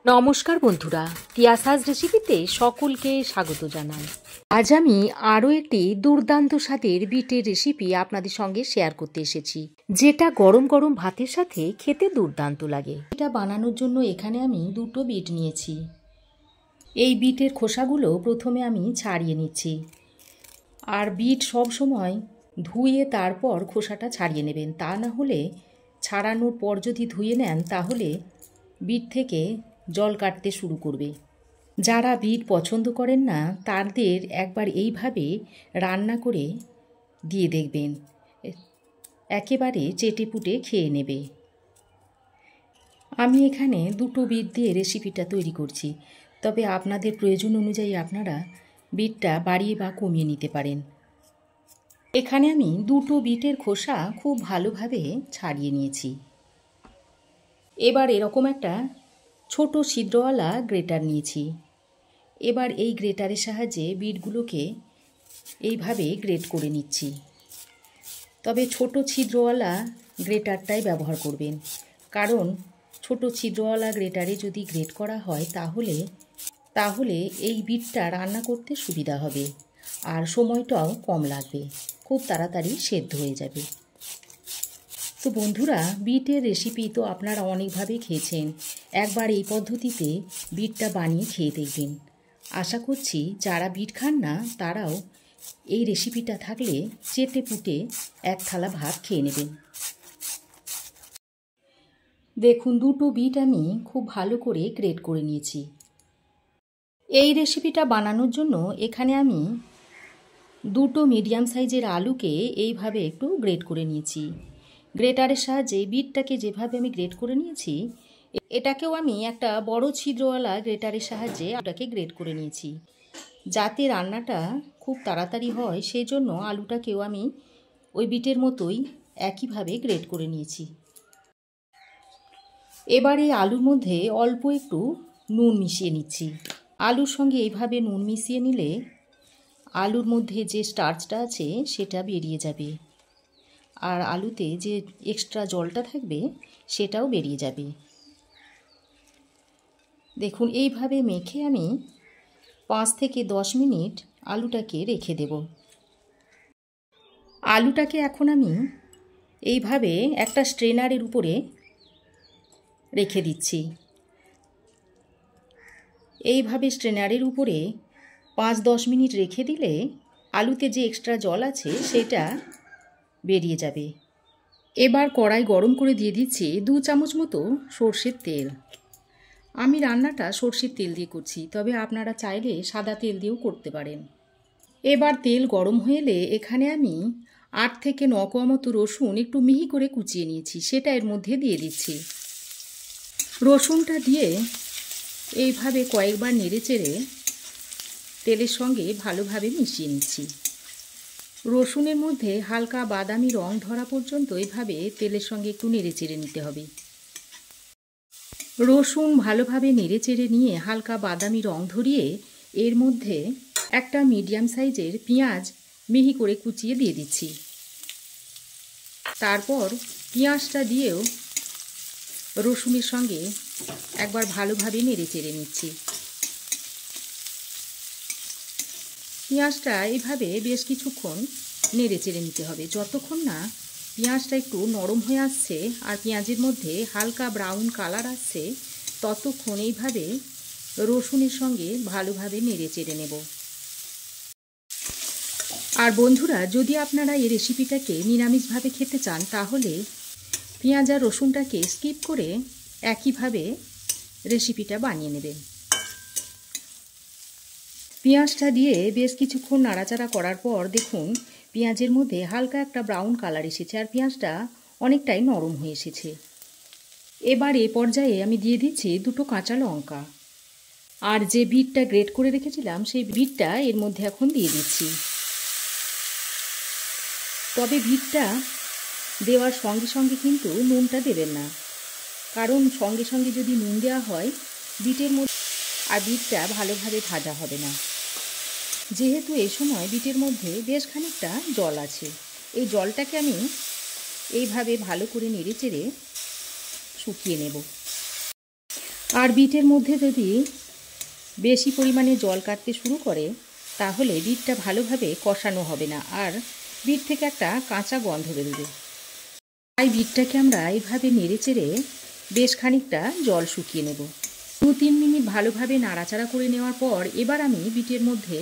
নমস্কার বন্ধুরা, তিয়াসাজ রেসিপিতে সকলকে স্বাগত জানাই। আজ আমি আরও একটি দুর্দান্ত স্বাদের বিটের রেসিপি আপনাদের সঙ্গে শেয়ার করতে এসেছি, যেটা গরম গরম ভাতের সাথে খেতে দুর্দান্ত লাগে। এটা বানানোর জন্য এখানে আমি দুটো বিট নিয়েছি। এই বিটের খোসাগুলো প্রথমে আমি ছাড়িয়ে নিচ্ছি। আর বিট সব সময় ধুয়ে তারপর খোসাটা ছাড়িয়ে নেবেন, তা না হলে ছাড়ানোর পর যদি ধুয়ে নেন তাহলে বিট থেকে জল কাটতে শুরু করবে। যারা বিট পছন্দ করেন না তাদের একবার এইভাবে রান্না করে দিয়ে দেখবেন, একেবারে চেটেপুটে খেয়ে নেবে। আমি এখানে দুটো বিট দিয়ে রেসিপিটা তৈরি করছি, তবে আপনাদের প্রয়োজন অনুযায়ী আপনারা বিটটা বাড়িয়ে বা কমিয়ে নিতে পারেন। এখানে আমি দুটো বিটের খোসা খুব ভালোভাবে ছাড়িয়ে নিয়েছি। এবার এরকম একটা ছোট ছিদ্রওয়ালা গ্রেটার নিয়েছি। এবার এই গ্রেটারের সাহায্যে বিটগুলোকে এইভাবে গ্রেট করে নিচ্ছি। তবে ছোট ছিদ্রওয়ালা গ্রেটারটাই ব্যবহার করবেন, কারণ ছোট ছিদ্রওয়ালা গ্রেটারে যদি গ্রেট করা হয় তাহলে এই বিটটা রান্না করতে সুবিধা হবে, আর সময়টাও কম লাগবে, খুব তাড়াতাড়ি সেদ্ধ হয়ে যাবে। তো বন্ধুরা, বিটের রেসিপি তো আপনারা অনেকভাবে খেয়েছেন, একবার এই পদ্ধতিতে বিটটা বানিয়ে খেয়ে দেখবেন। আশা করছি যারা বিট খান না তারাও এই রেসিপিটা থাকলে চেটে পুটে এক থালা ভাত খেয়ে নেবেন। দেখুন, দুটো বিট আমি খুব ভালো করে গ্রেট করে নিয়েছি। এই রেসিপিটা বানানোর জন্য এখানে আমি দুটো মিডিয়াম সাইজের আলুকে এইভাবে একটু গ্রেট করে নিয়েছি। গ্রেটারের সাহায্যে বিটটাকে যেভাবে আমি গ্রেট করে নিয়েছি, এটাকেও আমি একটা বড় ছিদ্রওয়ালা গ্রেটারের সাহায্যে আলুটাকে গ্রেট করে নিয়েছি। যাতে রান্নাটা খুব তাড়াতাড়ি হয় সেই জন্য আলুটাকেও আমি ওই বিটের মতোই একইভাবে গ্রেট করে নিয়েছি। এবার এই আলুর মধ্যে অল্প একটু নুন মিশিয়ে নিচ্ছি। আলুর সঙ্গে এইভাবে নুন মিশিয়ে নিলে আলুর মধ্যে যে স্টার্চটা আছে সেটা বেরিয়ে যাবে, আর আলুতে যে এক্সট্রা জলটা থাকবে সেটাও বেরিয়ে যাবে। দেখুন, এইভাবে মেখে আমি 5 থেকে 10 মিনিট আলুটাকে রেখে দেব। আলুটাকে এখন আমি এইভাবে একটা স্ট্রেনারের উপরে রেখে দিচ্ছি। এইভাবে স্ট্রেনারের উপরে 5-10 মিনিট রেখে দিলে আলুতে যে এক্সট্রা জল আছে সেটা বেরিয়ে যাবে। এবার কড়াই গরম করে দিয়ে দিচ্ছি 2 চামচ মতো সর্ষের তেল। আমি রান্নাটা সর্ষের তেল দিয়ে করছি, তবে আপনারা চাইলে সাদা তেল দিয়েও করতে পারেন। এবার তেল গরম হয়ে এলে এখানে আমি 8 থেকে 9 কোয়া মতো রসুন একটু মিহি করে কুচিয়ে নিয়েছি, সেটা এর মধ্যে দিয়ে দিচ্ছি। রসুনটা দিয়ে এইভাবে কয়েকবার নেড়েচেড়ে তেলের সঙ্গে ভালোভাবে মিশিয়ে নিচ্ছি। রসুনের মধ্যে হালকা বাদামি রং ধরা পর্যন্ত এইভাবে তেলের সঙ্গে একটু নেড়েচেড়ে নিতে হবে। রসুন ভালোভাবে নেড়েচেড়ে নিয়ে হালকা বাদামি রং ধরিয়ে এর মধ্যে একটা মিডিয়াম সাইজের পেঁয়াজ মিহি করে কুচিয়ে দিয়ে দিচ্ছি। তারপর পেঁয়াজটা দিয়েও রসুনের সঙ্গে একবার ভালোভাবে নেড়েচেড়ে নিচ্ছি। পেঁয়াজটা এইভাবে বেশ কিছুক্ষণ নেড়েচেড়ে নিতে হবে, যতক্ষণ না পেঁয়াজটা একটু নরম হয়ে আসছে আর পেঁয়াজের মধ্যে হালকা ব্রাউন কালার আসছে, ততক্ষণ এইভাবে রসুনের সঙ্গে ভালোভাবে নেড়েচেড়ে নেব। আর বন্ধুরা, যদি আপনারা এই রেসিপিটাকে নিরামিষভাবে খেতে চান তাহলে পেঁয়াজ আর রসুনটাকে স্কিপ করে একইভাবে রেসিপিটা বানিয়ে নেবেন। পেঁয়াজটা দিয়ে বেশ কিছুক্ষণ নাড়াচাড়া করার পর দেখুন পেঁয়াজের মধ্যে হালকা একটা ব্রাউন কালার এসেছে আর পেঁয়াজটা অনেকটাই নরম হয়ে এসেছে। এবার এই পর্যায়ে আমি দিয়ে দিচ্ছি 2টো কাঁচা লঙ্কা, আর যে বিটটা গ্রেট করে রেখেছিলাম সেই বিটটা এর মধ্যে এখন দিয়ে দিচ্ছি। তবে বিটটা দেওয়ার সঙ্গে সঙ্গে কিন্তু নুনটা দেবেন না, কারণ সঙ্গে সঙ্গে যদি নুন দেওয়া হয় বিটের মধ্যে আর বিটটা ভালোভাবে ভাজা হবে না। যেহেতু এই সময় বিটের মধ্যে বেশ খানিকটা জল আছে, এই জলটাকে আমি এইভাবে ভালো করে নেড়েচেড়ে শুকিয়ে নেব। আর বিটের মধ্যে যদি বেশি পরিমাণে জল কাটতে শুরু করে তাহলে বিটটা ভালোভাবে কষানো হবে না, আর বিট থেকে একটা কাঁচা গন্ধ বেরোবে। তাই বিটটাকে আমরা এইভাবে নেড়েচেড়ে বেশ খানিকটা জল শুকিয়ে নেব। 2-3 মিনিট ভালোভাবে নাড়াচাড়া করে নেওয়ার পর এবার আমি বিটের মধ্যে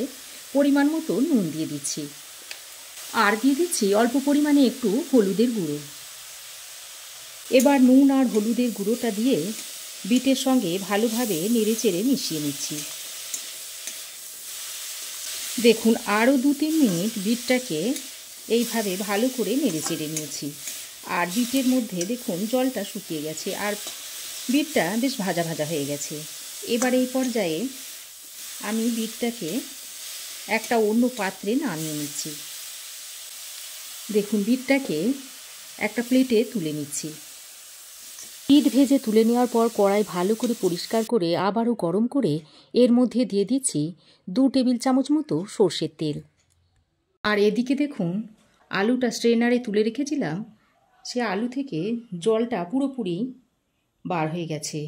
পরিমাণ মতো নুন দিয়ে দিচ্ছি, আর দিয়ে দিচ্ছি অল্প পরিমাণে একটু হলুদের গুঁড়ো। এবার নুন আর হলুদের গুঁড়োটা দিয়ে বিটের সঙ্গে ভালোভাবে নেড়েচেড়ে মিশিয়ে নিচ্ছি। দেখুন আরও 2-3 মিনিট বিটটাকে এইভাবে ভালো করে নেড়েচেড়ে নিয়েছি, আর বিটের মধ্যে দেখুন জলটা শুকিয়ে গেছে আর বিটটা বেশ ভাজা ভাজা হয়ে গেছে। এবার এই পর্যায়ে আমি বিটটাকে একটা অন্য পাত্রে নামিয়ে নিচ্ছি। দেখুন বিটটাকে একটা প্লেটে তুলে নিচ্ছি। বিট ভেজে তুলে নেওয়ার পর কড়াই ভালো করে পরিষ্কার করে আবারও গরম করে এর মধ্যে দিয়ে দিচ্ছি 2 টেবিল চামচ মতো সর্ষের তেল। আর এদিকে দেখুন আলুটা স্ট্রেনারে তুলে রেখেছিলাম, সে আলু থেকে জলটা পুরোপুরি বার হয়ে গেছে,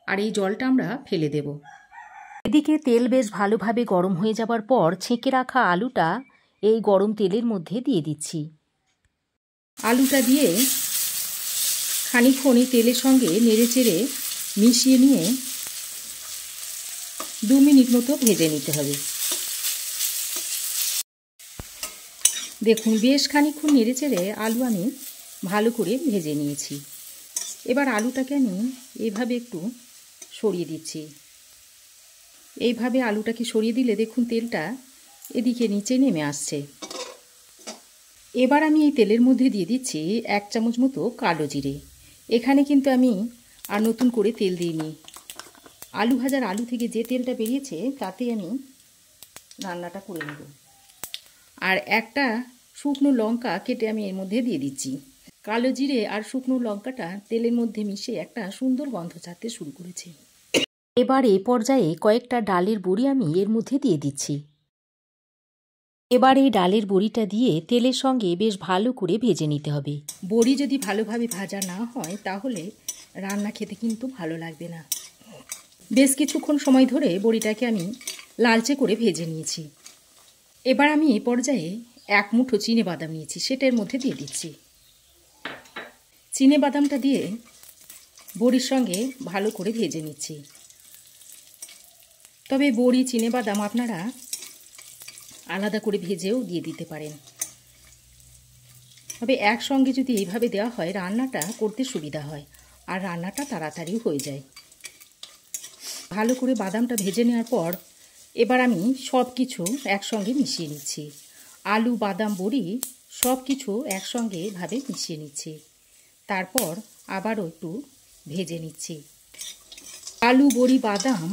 আর এই জলটা আমরা ফেলে দেব। এদিকে তেল বেশ ভালোভাবে গরম হয়ে যাবার পর ছেঁকে রাখা আলুটা এই গরম তেলের মধ্যে দিয়ে দিচ্ছি। আলুটা দিয়ে খানিকক্ষণ এই তেলের সঙ্গে নেড়েচেড়ে মিশিয়ে নিয়ে 2 মিনিট মতো ভেজে নিতে হবে। দেখুন বেশ খানিকক্ষণ নেড়েচেড়ে আলু আমি ভালো করে ভেজে নিয়েছি। এবার আলুটাকে আমি এইভাবে একটু সরিয়ে দিচ্ছি। এইভাবে আলুটাকে সরিয়ে দিলে দেখুন তেলটা এদিকে নিচে নেমে আসছে। এবার আমি এই তেলের মধ্যে দিয়ে দিচ্ছি 1 চামচ মতো কালো জিরে। এখানে কিন্তু আমি আর নতুন করে তেল দিইনি। আলু ভাজার আলু থেকে যে তেলটা বেরিয়েছে তাতেই আমি রান্নাটা করে নেব। আর একটা শুকনো লঙ্কা কেটে আমি এর মধ্যে দিয়ে দিচ্ছি। কালো জিরে আর শুকনো লঙ্কাটা তেলের মধ্যে মিশে একটা সুন্দর গন্ধ ছাড়তে শুরু করেছে। এবার এই পর্যায়ে কয়েকটা ডালের বড়ি আমি এর মধ্যে দিয়ে দিচ্ছি। এবার এই ডালের বড়িটা দিয়ে তেলের সঙ্গে বেশ ভালো করে ভেজে নিতে হবে। বড়ি যদি ভালোভাবে ভাজা না হয় তাহলে রান্না খেতে কিন্তু ভালো লাগবে না। বেশ কিছুক্ষণ সময় ধরে বড়িটাকে আমি লালচে করে ভেজে নিয়েছি। এবার আমি এই পর্যায়ে 1 মুঠো চিনেবাদাম নিয়েছি, সেটা এর মধ্যে দিয়ে দিচ্ছি। চিনেবাদামটা দিয়ে বড়ির সঙ্গে ভালো করে ভেজে নিচ্ছি। তবে বড়ি চিনেবাদাম আপনারা আলাদা করে ভেজেও দিয়ে দিতে পারেন। তবে একসঙ্গে যদি এইভাবে দেওয়া হয় রান্নাটা করতে সুবিধা হয় আর রান্নাটা তাড়াতাড়িও হয়ে যায়। ভালো করে বাদামটা ভেজে নেওয়ার পর এবার আমি সব কিছু একসঙ্গে মিশিয়ে নিচ্ছি। আলু, বাদাম, বড়ি সব কিছু একসঙ্গে ভাবে মিশিয়ে নিচ্ছি। তারপর আবারও একটু ভেজে নিচ্ছি। আলু, বড়ি, বাদাম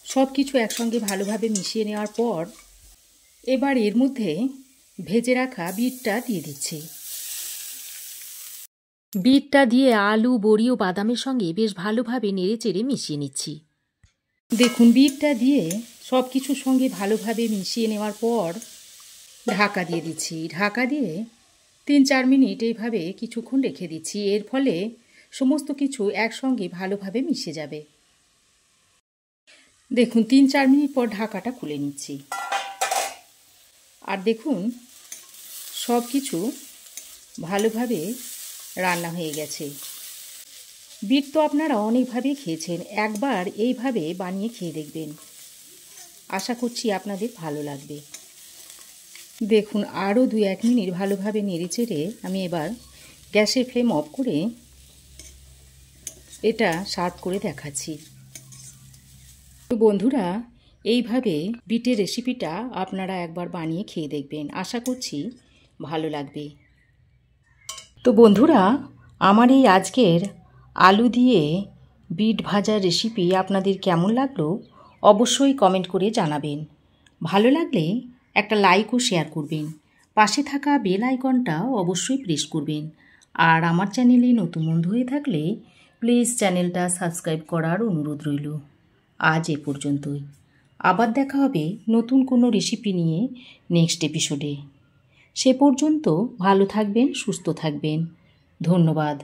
সব কিছু একসঙ্গে ভালোভাবে মিশিয়ে নেওয়ার পর এবার এর মধ্যে ভেজে রাখা বিটটা দিয়ে দিচ্ছি। বিটটা দিয়ে আলু, বড়ি ও বাদামের সঙ্গে বেশ ভালোভাবে নেড়েচেড়ে মিশিয়ে নিচ্ছি। দেখুন বিটটা দিয়ে সব কিছুর সঙ্গে ভালোভাবে মিশিয়ে নেওয়ার পর ঢাকা দিয়ে দিচ্ছি। ঢাকা দিয়ে 3-4 মিনিট এইভাবে কিছুক্ষণ রেখে দিচ্ছি। এর ফলে সমস্ত কিছু একসঙ্গে ভালোভাবে মিশে যাবে। দেখুন 3-4 মিনিট পর ঢাকাটা খুলে নিচ্ছি। আর দেখুন সব কিছু ভালোভাবে রান্না হয়ে গেছে। বিট তো আপনারা অনেকভাবেই খেয়েছেন, একবার এইভাবে বানিয়ে খেয়ে দেখবেন। আশা করছি আপনাদের ভালো লাগবে। দেখুন আরও 2-1 মিনিট ভালোভাবে নেড়েচেড়ে আমি এবার গ্যাসের ফ্লেম অফ করে এটা সার্ভ করে দেখাচ্ছি। তো বন্ধুরা এইভাবে বিটের রেসিপিটা আপনারা একবার বানিয়ে খেয়ে দেখবেন, আশা করছি ভালো লাগবে। তো বন্ধুরা আমার এই আজকের আলু দিয়ে বিট ভাজার রেসিপি আপনাদের কেমন লাগলো অবশ্যই কমেন্ট করে জানাবেন। ভালো লাগলে একটা লাইক ও শেয়ার করবেন। পাশে থাকা বেল আইকনটা অবশ্যই প্রেস করবেন। আর আমার চ্যানেলে নতুন বন্ধু হয়ে থাকলে প্লিজ চ্যানেলটা সাবস্ক্রাইব করার অনুরোধ রইল। আজ এ পর্যন্তই। আবার দেখা হবে নতুন কোনো রেসিপি নিয়ে নেক্সট এপিসোডে। সে পর্যন্ত ভালো থাকবেন, সুস্থ থাকবেন। ধন্যবাদ।